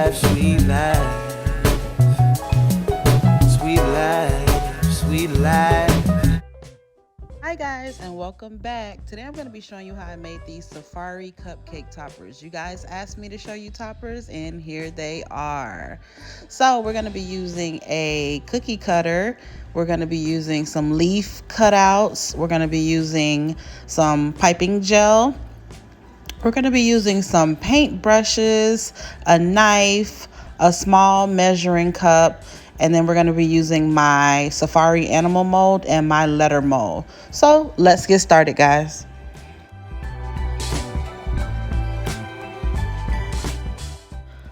life, sweet life, sweet life, sweet life. Hi guys, and welcome back. Today I'm going to be showing you how I made these safari cupcake toppers. You guys asked me to show you toppers, and here they are. So we're going to be using a cookie cutter. We're going to be using some leaf cutouts. We're going to be using some piping gel. We're going to be using some paint brushes, a knife, a small measuring cup, and then we're going to be using my safari animal mold and my letter mold. So let's get started, guys.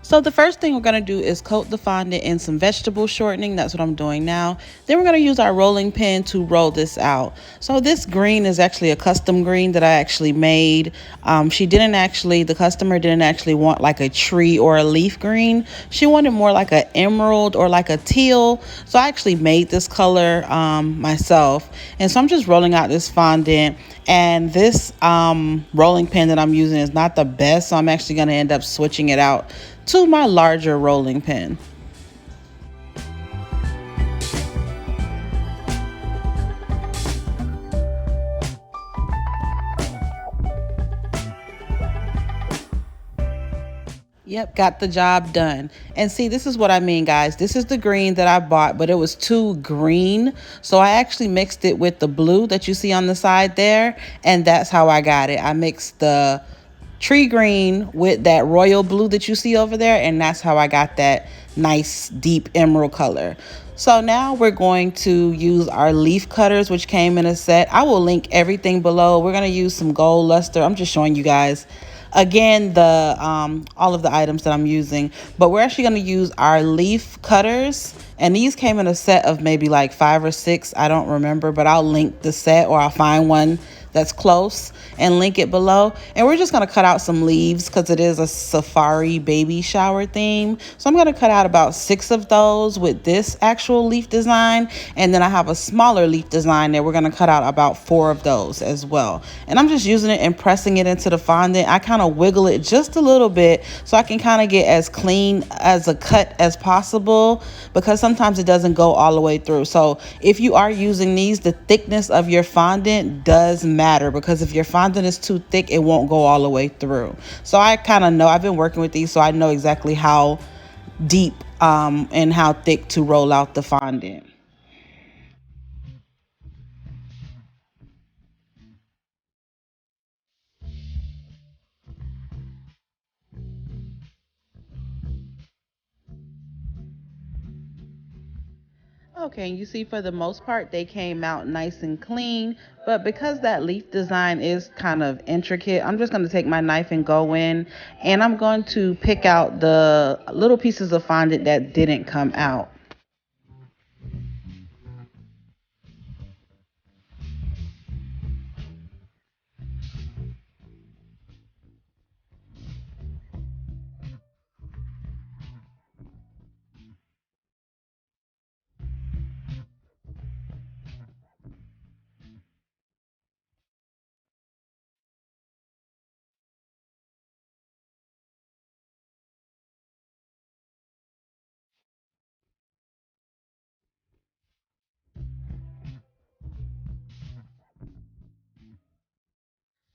So the first thing we're going to do is coat the fondant in some vegetable shortening. That's what I'm doing now. Then we're going to use our rolling pin to roll this out. So this green is actually a custom green that I actually made. The customer didn't actually want like a tree or a leaf green. She wanted more like an emerald or like a teal. So I actually made this color myself. And so I'm just rolling out this fondant. And this rolling pin that I'm using is not the best. So I'm actually going to end up switching it out to my larger rolling pin. Yep, got the job done. And see, this is what I mean, guys. This is the green that I bought, but it was too green. So I actually mixed it with the blue that you see on the side there. And that's how I got it. I mixed the tree green with that royal blue that you see over there. And that's how I got that nice deep emerald color. So now we're going to use our leaf cutters, which came in a set. I will link everything below. We're going to use some gold luster. I'm just showing you guys again the all of the items that I'm using, but we're actually going to use our leaf cutters, and these came in a set of maybe like 5 or 6. I don't remember, but I'll link the set, or I'll find one that's close and link it below. And we're just going to cut out some leaves because it is a safari baby shower theme. So I'm going to cut out about 6 of those with this actual leaf design, and then I have a smaller leaf design that we're going to cut out about 4 of those as well. And I'm just using it and pressing it into the fondant. I kind of wiggle it just a little bit so I can kind of get as clean as a cut as possible, because sometimes it doesn't go all the way through. So if you are using these, the thickness of your fondant does matter, because if your fondant is too thick, it won't go all the way through. So I kind of know, I've been working with these, so I know exactly how deep and how thick to roll out the fondant. Okay, and you see, for the most part, they came out nice and clean, but because that leaf design is kind of intricate, I'm just going to take my knife and go in, and I'm going to pick out the little pieces of fondant that didn't come out.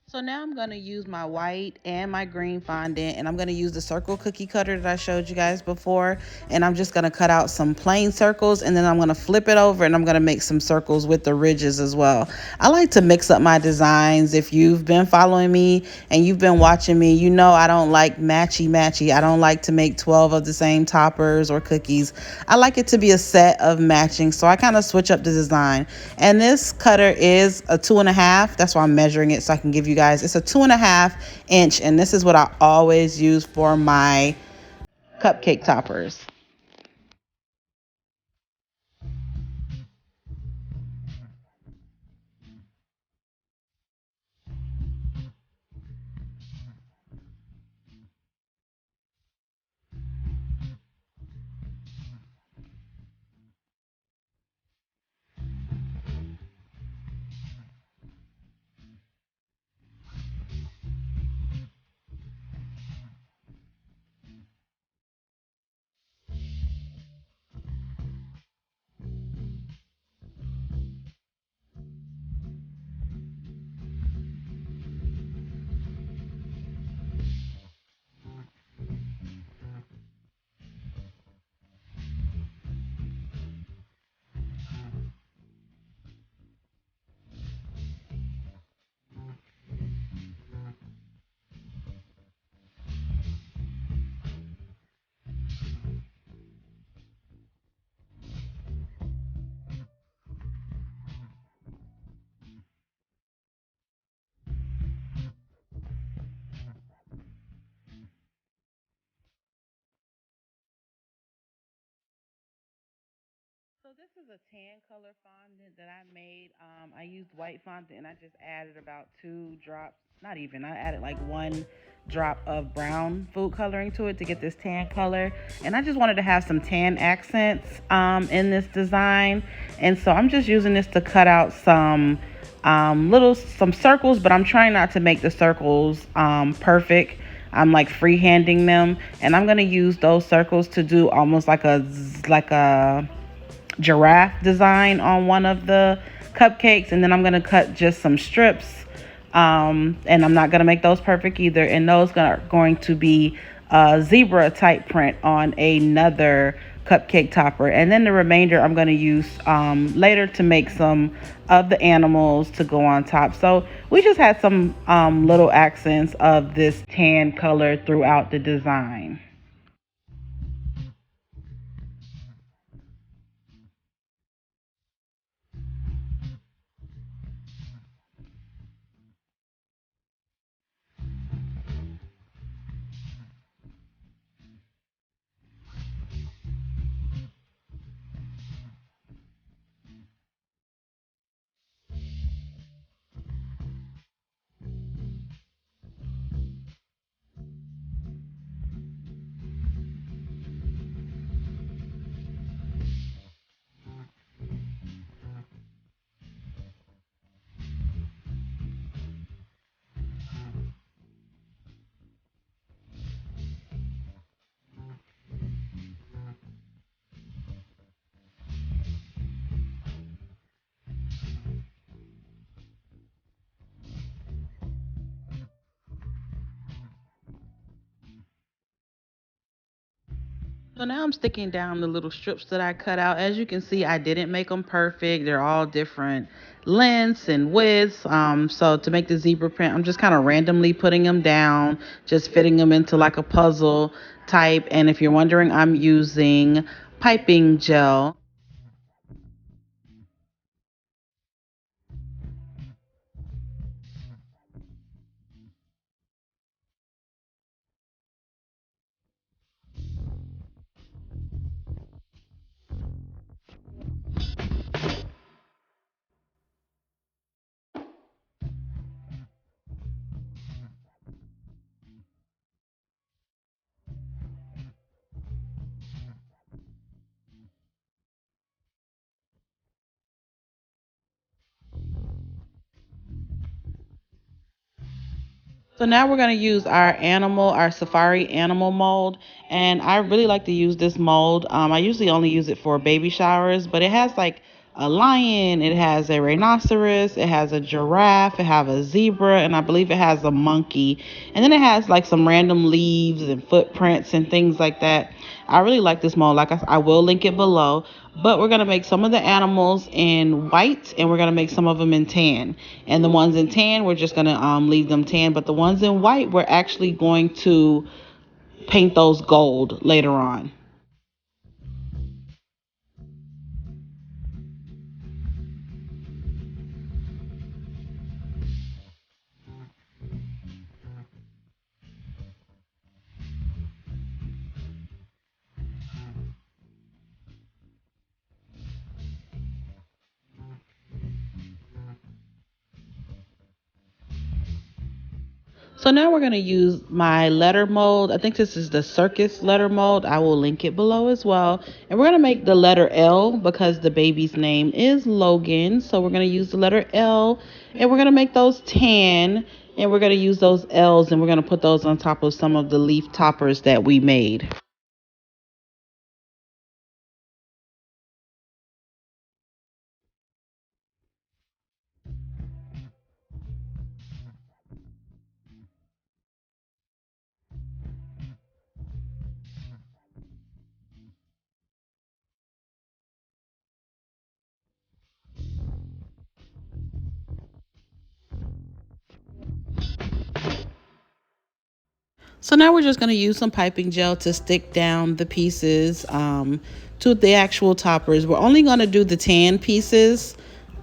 So now I'm going to use my white and my green fondant, and I'm going to use the circle cookie cutter that I showed you guys before, and I'm just going to cut out some plain circles, and then I'm going to flip it over and I'm going to make some circles with the ridges as well. I like to mix up my designs. If you've been following me and you've been watching me, you know I don't like matchy. I don't like to make 12 of the same toppers or cookies. I like it to be a set of matching, so I kind of switch up the design. And this cutter is a 2.5. That's why I'm measuring it so I can give you guys. It's a 2.5 inch, and this is what I always use for my cupcake toppers. So this is a tan color fondant that I made. I used white fondant and I just added about 2 drops, not even, I added like 1 drop of brown food coloring to it to get this tan color. And I just wanted to have some tan accents in this design. And so I'm just using this to cut out some some circles, but I'm trying not to make the circles perfect. I'm like freehanding them, and I'm gonna use those circles to do almost like a giraffe design on one of the cupcakes, and then I'm gonna cut just some strips, and I'm not gonna make those perfect either, and those are going to be a zebra type print on another cupcake topper, and then the remainder I'm going to use later to make some of the animals to go on top. So we just had some little accents of this tan color throughout the design. So now I'm sticking down the little strips that I cut out. As you can see, I didn't make them perfect. They're all different lengths and widths. So to make the zebra print, I'm just kind of randomly putting them down, just fitting them into like a puzzle type. And if you're wondering, I'm using piping gel. So now we're going to use our safari animal mold. And I really like to use this mold. I usually only use it for baby showers, but it has like a lion, it has a rhinoceros, it has a giraffe, it has a zebra, and I believe it has a monkey. And then it has like some random leaves and footprints and things like that. I really like this mold. I will link it below. But we're going to make some of the animals in white and we're going to make some of them in tan. And the ones in tan, we're just going to leave them tan. But the ones in white, we're actually going to paint those gold later on. So now we're going to use my letter mold. I think this is the circus letter mold. I will link it below as well. And we're going to make the letter L because the baby's name is Logan. So we're going to use the letter L and we're going to make those tan. And we're going to use those L's and we're going to put those on top of some of the leaf toppers that we made. So now we're just going to use some piping gel to stick down the pieces to the actual toppers. We're only going to do the tan pieces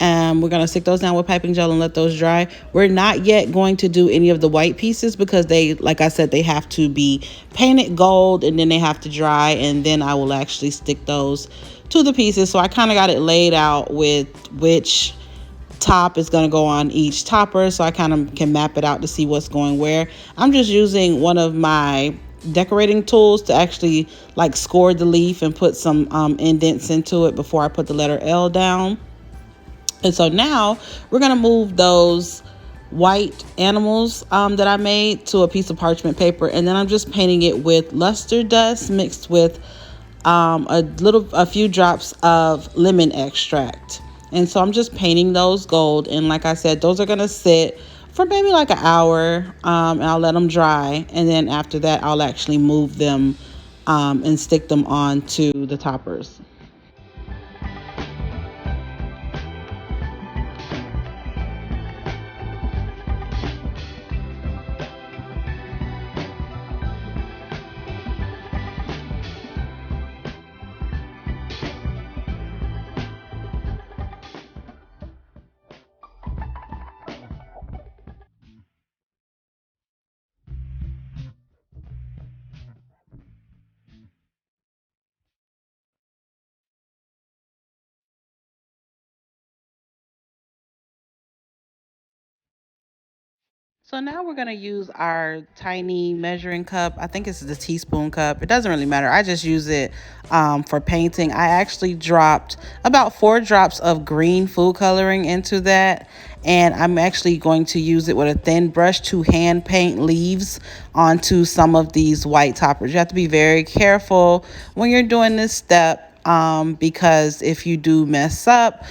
We're going to stick those down with piping gel and let those dry. We're not yet going to do any of the white pieces because they, like I said, they have to be painted gold and then they have to dry, and then I will actually stick those to the pieces. So I kind of got it laid out with which top is going to go on each topper, so I kind of can map it out to see what's going where. I'm just using one of my decorating tools to actually like score the leaf and put some indents into it before I put the letter L down. And so now we're going to move those white animals that I made to a piece of parchment paper, and then I'm just painting it with luster dust mixed with a few drops of lemon extract. And so I'm just painting those gold, and like I said, those are going to sit for maybe like an hour, and I'll let them dry, and then after that I'll actually move them and stick them onto the toppers. So now we're going to use our tiny measuring cup. I think it's the teaspoon cup. It doesn't really matter. I just use it for painting. I actually dropped about 4 drops of green food coloring into that. And I'm actually going to use it with a thin brush to hand paint leaves onto some of these white toppers. You have to be very careful when you're doing this step because if you do mess up,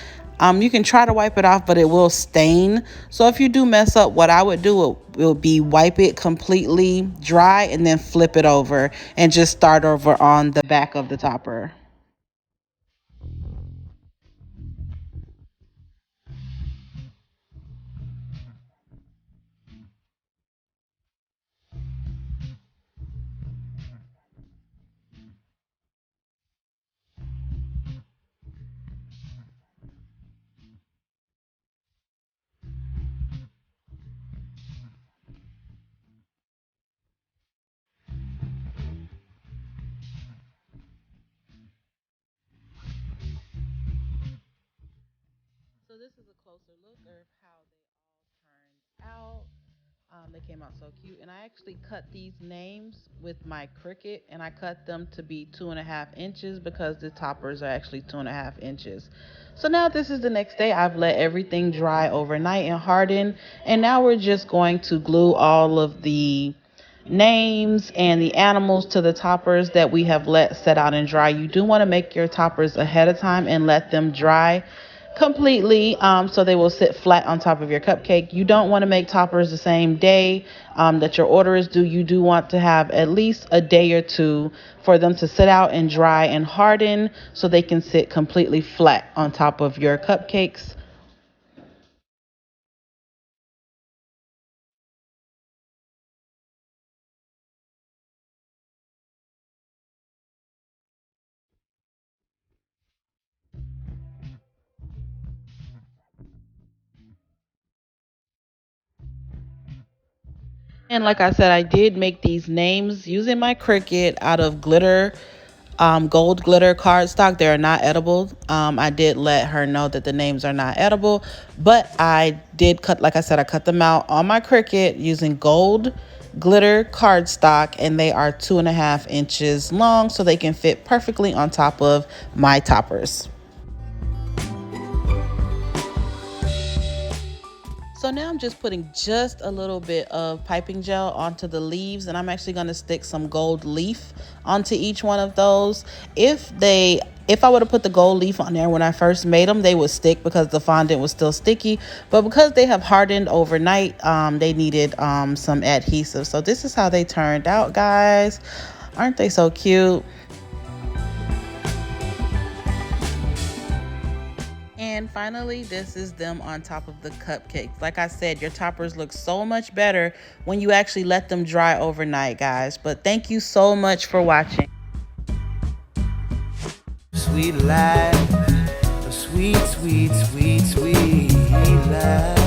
you can try to wipe it off, but it will stain. So if you do mess up, what I would do will be wipe it completely dry and then flip it over and just start over on the back of the topper. So this is a closer look of how they all turned out. They came out so cute, and I actually cut these names with my Cricut, and I cut them to be 2.5 inches because the toppers are actually 2.5 inches. So now this is the next day. I've let everything dry overnight and harden, and now we're just going to glue all of the names and the animals to the toppers that we have let set out and dry. You do want to make your toppers ahead of time and let them dry completely, so they will sit flat on top of your cupcake. You don't want to make toppers the same day that your order is due. You do want to have at least a day or two for them to sit out and dry and harden so they can sit completely flat on top of your cupcakes. And like I said, I did make these names using my Cricut out of glitter, gold glitter cardstock. They are not edible. I did let her know that the names are not edible, but I did cut, like I said, I cut them out on my Cricut using gold glitter cardstock, and they are 2.5 inches long, so they can fit perfectly on top of my toppers. So now I'm just putting just a little bit of piping gel onto the leaves, and I'm actually going to stick some gold leaf onto each one of those. If I would have put the gold leaf on there when I first made them, they would stick because the fondant was still sticky. But because they have hardened overnight, they needed some adhesive. So this is how they turned out, guys. Aren't they so cute? And finally, this is them on top of the cupcakes. Like I said, your toppers look so much better when you actually let them dry overnight, guys. But thank you so much for watching. Sweet life, a sweet, sweet sweet, sweet life.